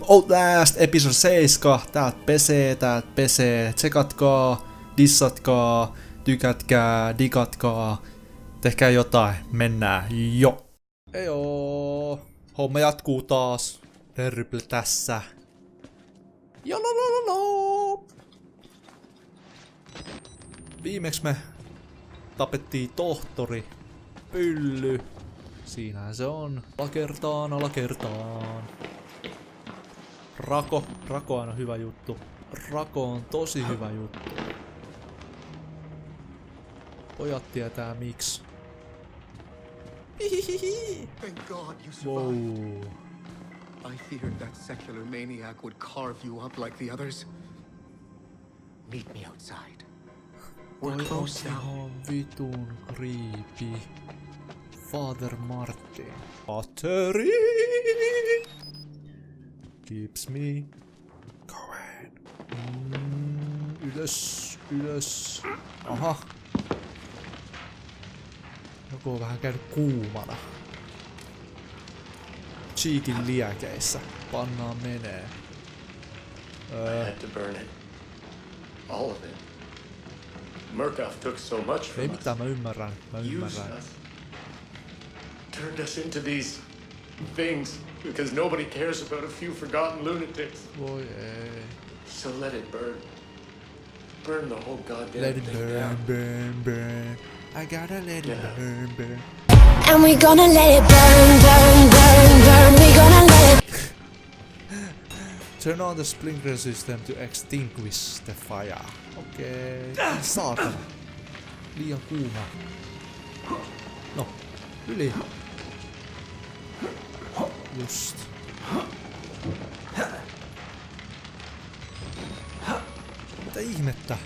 Outlast episode 7. Täältä pesee. Tsekatkaa, dissatkaa, tykätkää, digatkaa. Tehkää jotain. Mennään jo. Ejoo. Homma jatkuu taas. Terrible tässä. Jololololo. Viimeksi me tapettiin tohtori. Pylly. Siinähän se on. Alakertaan. Rako on hyvä juttu. Rako on tosi hyvä juttu. Pojat tietää miksi. Thank God you survived. Wow. I feared that secular maniac would carve you up like the others. Meet me outside. We're close now. Ihan vitun creepy. Father Martin. Battery keeps me going. Ylös. Aha. Joku on vähän käynyt kuumana. Cheekin liäkeissä. Pannaan menee. I had to burn it. All of it. Murkoff took so much Ei from us. mitään, mä ymmärrän. Used us. Turned us into these things because nobody cares about a few forgotten lunatics. Voi ei. So let it burn. Burn the whole goddamn Let it thing down. burn. I gotta let it burn. And we gonna let it burn. We gonna let it. Turn on the sprinkler system to extinguish the fire. Okei. Saatana. Liian kuuma. No. Yli. Just. Mitä ihmettä?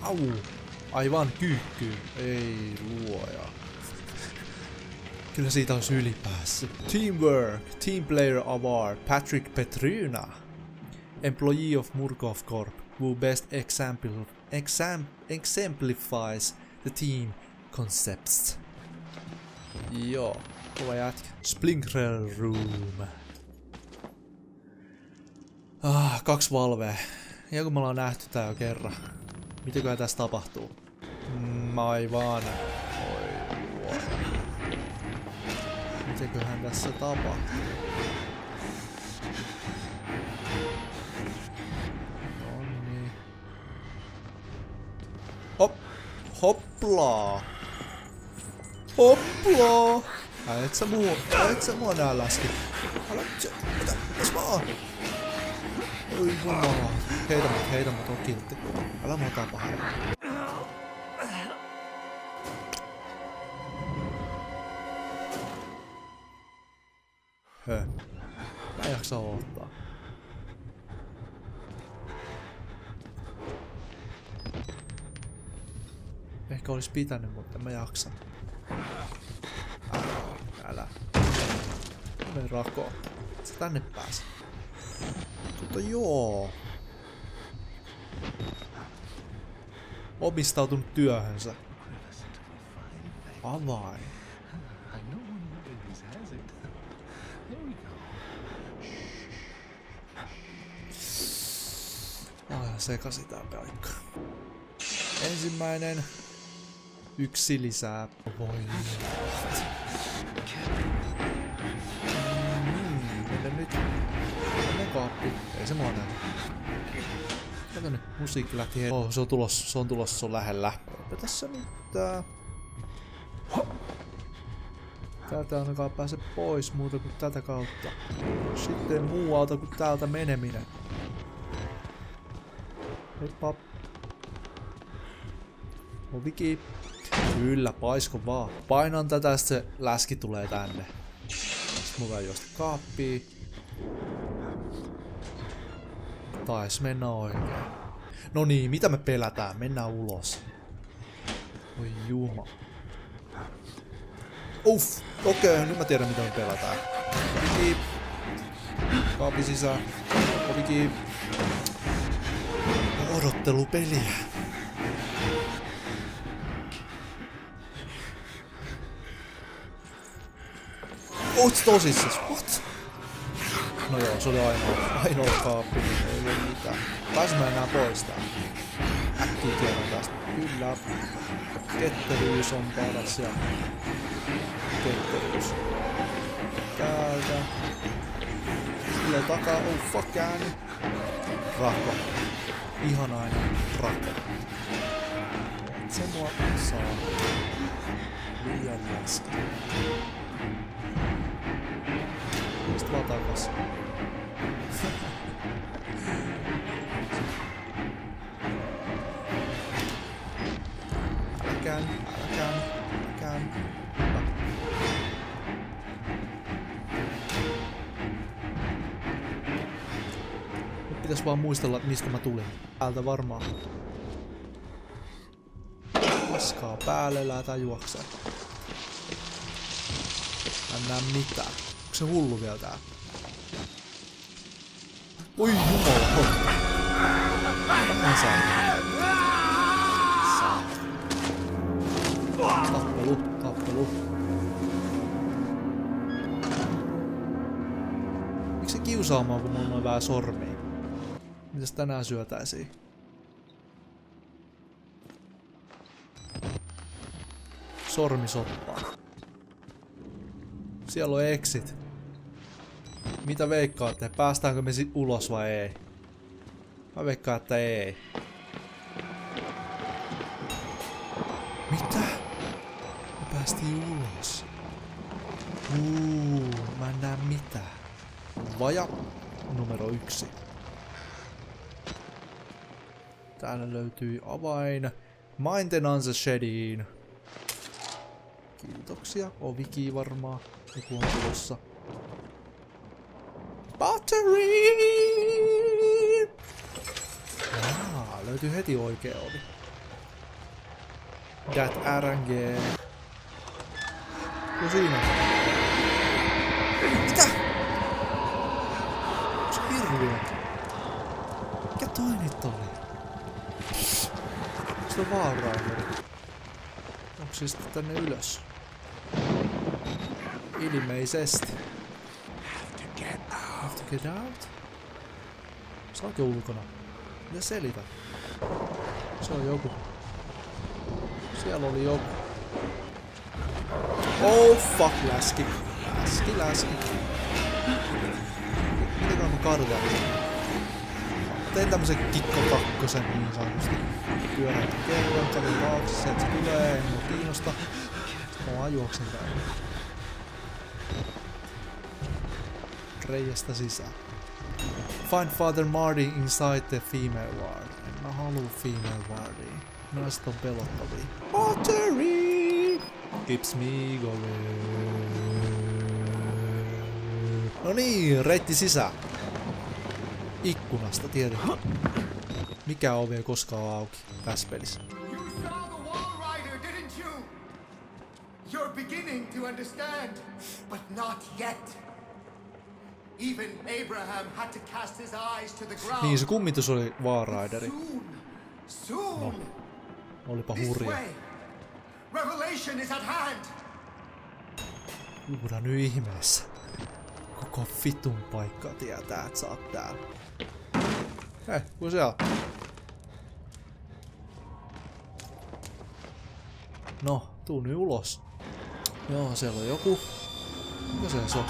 Au. Aivan kyykkyyn. Ei luoja. Kyllä siitä olisi ylipäässyt. Teamwork. Team Player Award. Patrick Petryna. Employee of Murkoff Corp. Who best exemplifies the team concepts. Joo. Kova jätkä. Sprinkler Room. 2 valvea. Ja kun me ollaan nähty tää jo kerran. Mitäköhän tässä tapahtuu? Aivan. Oi luoja. Mitäköhän tässä tapahtuu? Nonni. Hoplaa. Et sä mua nää läski. Älä vaan. Oi jumala. Heitä mut on kiltti. Älä mua tapa häirää. Mä en jaksa odottaa. Ehkä olis pitänyt, mutta en mä jaksa. Älä. Mene rakoon. Sä tänne pääse. Mutta joo. Omistautunut työhönsä. Avain. Aivan sekasi tää paikka. Ensimmäinen. 1 lisää. Voi mennä nyt. Mennä kaappi. Ei se mua näy. Kato nyt, musiikki lähti heti. Se on tulossa, se on lähellä. Eipä tässä mitään. Täältä ainakaan pääse pois muuta kuin tätä kautta. Sitten muu auta kuin täältä meneminen. Heippa. Oviki. Kyllä, paisko vaan. Painan tätä ja se läski tulee tänne. Sitten mun vähän juosta kaappiin. Tais mennä oikein. No niin, mitä me pelätään? Mennään ulos. Oi juma. Uff, okei, nyt mä tiedän mitä me pelätään. Oviki. Kaapi sisään. Oviki. Odottelupeliä. Oot tosissas? What? No joo, se oli ainoa kaappi, ei voi mitään. Pääsin mä enää pois tää. Äkkiä tiedän tästä. Kyllä. Ketteryys on paras ja... Ketteryys. Täältä. Tulee takaa, oh fuck ääni. Rako. Ihanainen rako. Et se mua saa. Liian läski. Sitten vaan takas. Älkään. Nyt pitäis vaan muistella, mistä mä tulin. Täältä varmaan. Paskaa päälle, lähdetään juokseen. Mä en näe mitään. Onko se hullu vielä tää? Oi jumala! Mä saan. Tappelu. Miksi se kiusaamaan, kun mulla on vähän sormia? Mitäs tänään syötäisiin? Sormisoppaa. Siellä on exit. Mitä veikkaatte? Päästäänkö me ulos vai ei? Mä veikkaan, että ei. Mitä? Me päästiin ulos. Mä en näe mitään. Vaja numero 1. Täällä löytyy avain Maintenance Shediin. Kiitoksia. Ovikii varmaan. Joku on tulossa. Battery! Löytyy heti oikea ovi. That RNG. No siinä. Mitä? Se hirviö. Mikä toi nyt oli? Se on vaaraamuri. Onko se sitten tänne ylös? Ilmeisesti. Have to get out? Se onkin ulkona. Mitä selitä? Se on joku. Siellä oli joku. Oh fuck, läski. Läski. Mitenköhän mä kartaan? Tein tämmösen kikko kakkosen niin sanotusti. Pyörän kerran, kävin taakse, että se tulee, ei mua kiinnosta. Sitten mä vaan juoksen täällä. Reijästä sisään. Find Father Marty inside the female ward. En mä haluu female wardia. Naiset on pelottavia. Battery! Keeps me going. No niin, reitti sisään. Ikkunasta tietenkin. Mikä ovi ei koskaan ole auki tässä pelissä. You saw the Wall Rider, didn't you? You're beginning to understand, but not yet. Even Abraham had to cast his eyes to the ground. Niin, se kummitus oli Wall Rideri. Soon. No, olipa This hurja. way. Revelation is at hand. Juuda nyt ihmeessä. Koko vitun paikka tietää, että sä oot täällä. Hei, kun se on? No, tuu nyt ulos. Joo, siellä on joku. Mikä se on?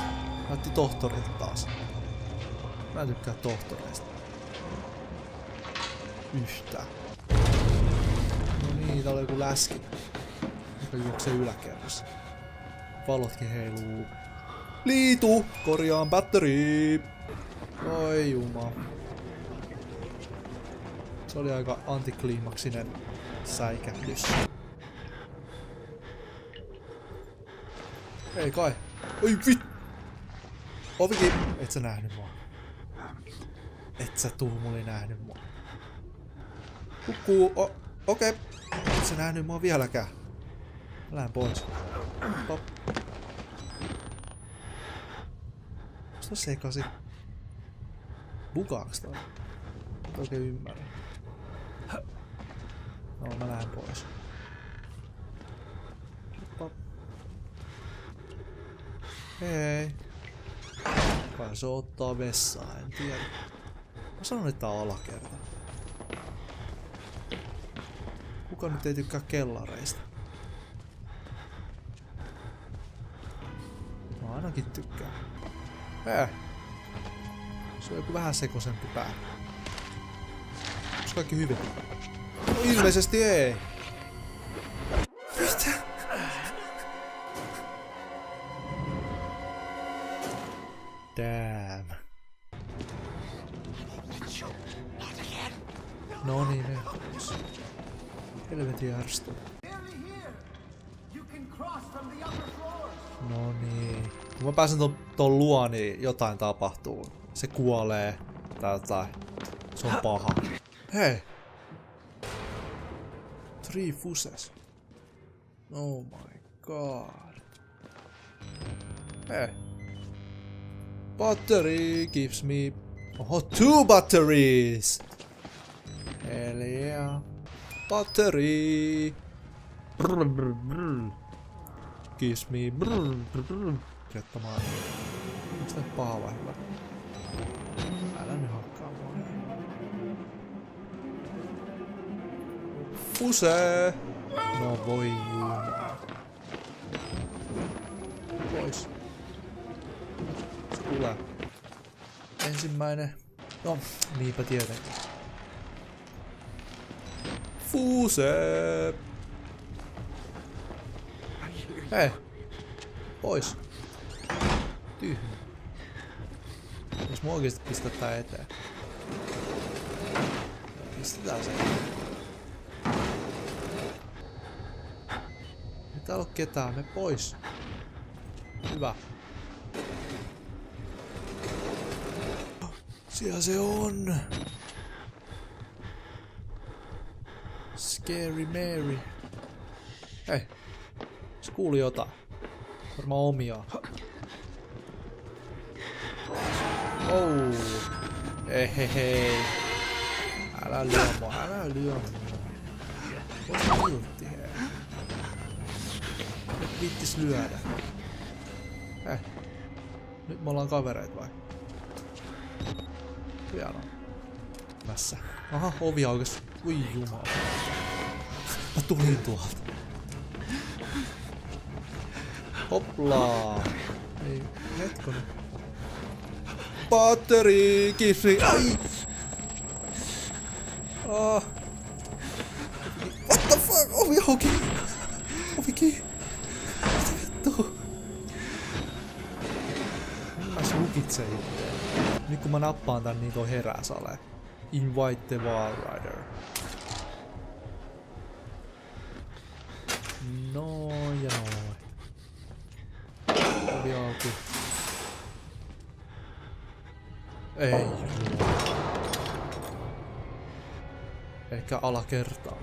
Näytti tohtorilta taas. Mä en tykkää tohtoreista. Yhtään. No niin, täällä on joku läski. Joka juoksee yläkerrassa. Valotkin heiluu. Liitu! Korjaan battery! Oi jumala. Se oli aika antikliimaksinen säikähdys. Ei kai. Oi vit! Ovikin! Et sä nähnyt mua. Et sä Tuumuli nähnyt mua. Kukkuu! Okei. Et sä nähnyt mua vieläkään. Mä lähden pois. Pop. Onks tossa sekasi? Bugaaks toi? Et oikein ymmärrä. No, mä lähden pois. Pop. Hei. Kai se ottaa vessaa, en tiedä. Mä sanon, että tää on alakerta. Kuka nyt ei tykkää kellareista? Mä ainakin tykkään. Se on joku vähän sekoisempi pää. Onks kaikki hyvin? No ilmeisesti ei. Mitä? Damn. No niin, ne. Helvetin ärsytä. No niin. Kun mä pääsen ton luo, niin jotain tapahtuu. Se kuolee. Tai jotain. Se on paha. Hei! 3 fuses. Oh my god. Hei! Battery gives me... Oho, 2 batteries! Hell yeah. Battery! Brr, brr, brr. Gives me... Brr, brr, brr. Kettomaan. Onks tää paha vai hyvä? Älä nyt hakkaa mua. Fuse! No voi jumala. Pois. Se tulee. Ensimmäinen. No, niinpä tietenkin. Fuse! Hei! Pois! Tyhmä. Jos mä oikeesti pistää tää eteen. Pistetään se. Ei täällä oo ketään, me pois. Hyvä. Siellä se on! Scary Mary. Hei. Se kuuli jotain. Varmaan omiaan. Oh. Hei. Älä lyö mua, älä lyö mua. Voisi miltti, hei. Nyt viittis lyödä. Hei. Nyt me ollaan kavereita vai? Hienoa. Mässä. Aha, ovi aukesi. Ui jumala. Mä tulin tuolta. Hoplaa. Ei, hetkonen. Battery gives me... Ai! What the fuck? Ovi auki! Ovi kiinni! Mitä vittu? Mä lukitsen itteen. Nyt kun mä nappaan tän, niin toi herää salee. Invite the Wall Rider. Noin ja noin. Ovi auki. Ei. Ehkä alakertaan.